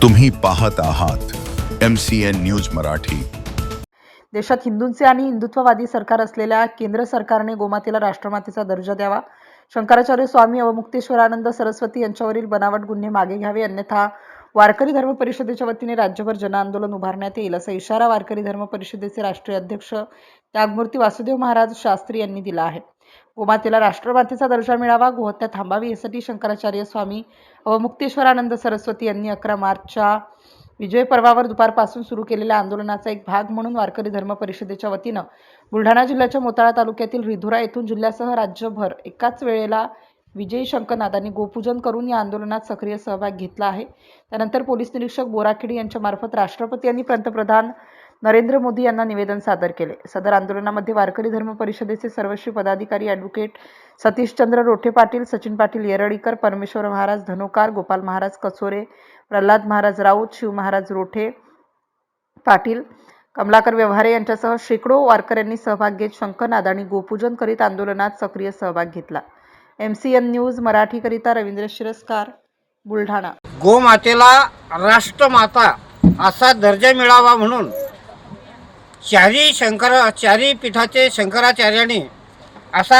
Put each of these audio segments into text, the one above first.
तुम्ही पाहत आहात MCN न्यूज मराठी। देशात हिंदूंचे आणि हिंदुत्ववादी सरकार असलेल्या केंद्र सरकारने गोमातेला राष्ट्रमातेचा दर्जा द्यावा, शंकराचार्य स्वामी अवमुक्तेश्वरानंद सरस्वती यांच्यावरील बनावट गुन्हे मागे घ्यावे, अन्यथा वारकरी धर्म परिषदेच्या वतीने राज्यभर जनआंदोलन उभारण्यात येईल, असा इशारा वारकरी धर्म परिषदेचे राष्ट्रीय अध्यक्ष त्यागमूर्ती वासुदेव महाराज शास्त्री यांनी दिला आहे। गोमातेला राष्ट्रमातेचा दर्जा मिळावा, गोहत्या थांबावी यासाठी शंकराचार्य स्वामी अवमुक्तेश्वरानंद सरस्वती यांनी 11 मार्चच्या विजय पर्वावर दुपारपासून सुरू केलेल्या आंदोलनाचा एक भाग म्हणून वारकरी धर्म परिषदेच्या वतीनं बुलढाणा जिल्ह्याच्या मोताळा तालुक्यातील रिधुरा येथून जिल्ह्यासह राज्यभर एकाच वेळेला विजयी शंखनादांनी गोपूजन करून या आंदोलनात सक्रिय सहभाग घेतला आहे। त्यानंतर पोलीस निरीक्षक बोराखेडी यांच्या मार्फत राष्ट्रपती यांनी पंतप्रधान नरेंद्र मोदी यांना निवेदन सादर केले। सदर आंदोलनामध्ये वारकरी धर्म परिषदेचे सर्वस्वी पदाधिकारी ॲडव्होकेट सतीशचंद्र रोठे पाटील, सचिन पाटील येरळीकर, परमेश्वर महाराज धनोकार, गोपाल महाराज कचोरे, प्रल्हाद महाराज राऊत, शिव महाराज रोठे पाटील, कमलाकर व्यवहारे यांच्यासह शेकडो वारकऱ्यांनी सहभाग घेत शंखनाद आणि गोपूजन करीत आंदोलनात सक्रिय सहभाग घेतला। MCN न्यूज मराठीकरिता रवींद्र शिरस्कार, बुलढाणा। गोमातेला राष्ट्रमाता असा दर्जा मिळावा म्हणून चारी पीठाचे शंकराचार्यांनी असा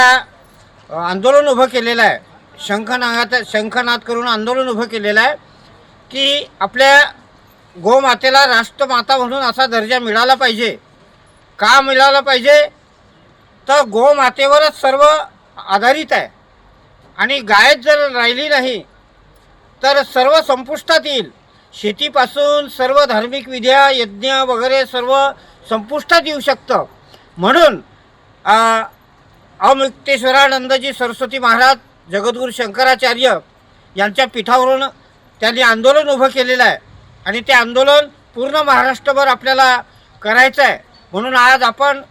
आंदोलन उभं केलेलं आहे। शंखनाद करून आंदोलन उभं केलेलं आहे की आपल्या गोमातेला राष्ट्रमाता म्हणून असा दर्जा मिळाला पाहिजे। का मिळाला पाहिजे तर गोमातेवरच सर्व आधारित आहे आणि गायच जर राहिली नाही तर सर्व संपुष्टात येईल। शेतीपासून सर्व धार्मिक विद्या, यज्ञ वगैरे सर्व संपुष्टात येऊ शकतं। म्हणून अवमुक्तेश्वरानंदजी सरस्वती महाराज जगद्गुरू शंकराचार्य यांच्या पीठावरून त्यांनी आंदोलन उभं केलेलं आहे आणि ते आंदोलन पूर्ण महाराष्ट्रभर आपल्याला करायचं आहे। म्हणून आज आपण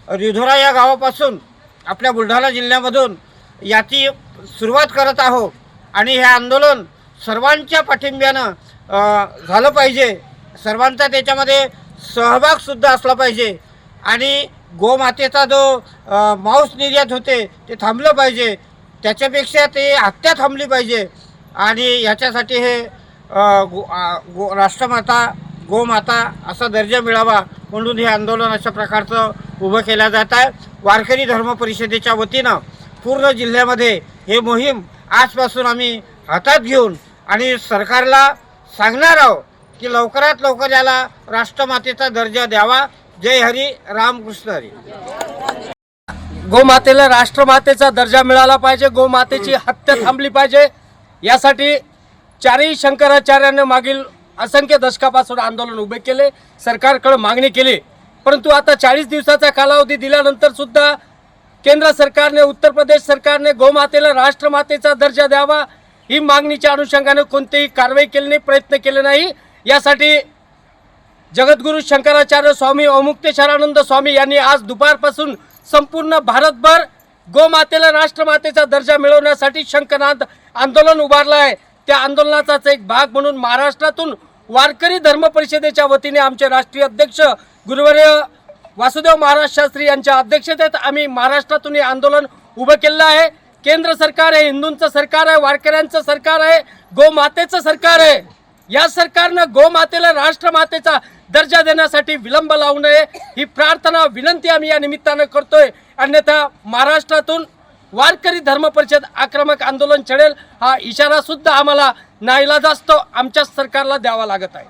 रिधोरा या गावापासून आपल्या बुलढाणा जिल्ह्यामधून याची सुरुवात करत आहोत आणि हे आंदोलन सर्वांच्या पाठिंब्यानं झालं पाहिजे। सर्वांचा त्याच्यामध्ये सहभागसुद्धा असला पाहिजे आणि गोमातेचा जो मांस निर्यात होते ते थांबलं पाहिजे, त्याच्यापेक्षा ते हत्या थांबली पाहिजे आणि याच्यासाठी हे राष्ट्रमाता गोमाता असा दर्जा मिळावा म्हणून हे आंदोलन अशा प्रकारचं उभं केलं जात आहे। वारकरी धर्म परिषदेच्या वतीनं पूर्ण जिल्ह्यामध्ये हे मोहीम आजपासून आम्ही हातात घेऊन आणि सरकारला सांगणार आहोत की लवकरात लवकर याला राष्ट्रमातेचा दर्जा द्यावा। जय हरी, रामकृष्ण हरी। गोमातेला राष्ट्रमातेचा दर्जा मिळाला पाहिजे, गोमातेची हत्या थांबली पाहिजे, यासाठी चारही शंकराचार्यांनी मागील असंख्य दशकापासून आंदोलन उभे केले, सरकारकडे मागणी केली। परंतु आता 40 दिवसाचा कालावधी दिल्यानंतर सुद्धा केंद्र सरकारने, उत्तर प्रदेश सरकारने गोमातेला राष्ट्रमातेचा दर्जा द्यावा ही मागणीच्या अनुषंगाने कोणतीही कारवाई केली नाही, प्रयत्न केले नाही। यासाठी जगद्गुरू शंकराचार्य स्वामी अवमुक्तेश्वरानंद स्वामी यांनी आज दुपारपासून संपूर्ण भारतभर गोमातेला राष्ट्रमातेचा दर्जा मिळवण्यासाठी शंखनाद आंदोलन उभारलं आहे। त्या आंदोलनाचाच एक भाग म्हणून महाराष्ट्रातून वारकरी धर्म परिषदेच्या वतीने आमचे राष्ट्रीय अध्यक्ष गुरुवर्य वासुदेव महाराज शास्त्री यांच्या अध्यक्षतेत आम्ही महाराष्ट्रातून हे आंदोलन उभं केलं आहे। केंद्र सरकार हे हिंदूंचं सरकार आहे, वारकऱ्यांचं सरकार आहे, गोमातेचं सरकार आहे। या सरकारनं गोमातेला राष्ट्रमातेचा दर्जा देण्यासाठी विलंब लावू नये ही प्रार्थना, विनंती आम्ही या निमित्तानं करतोय। अन्यथा महाराष्ट्रातून वारकरी धर्म परिषद आक्रमक आंदोलन छेडेल हा इशारा सुद्धा आम्हाला नाईलाजास्तव आमच्या सरकारला द्यावा लागत आहे।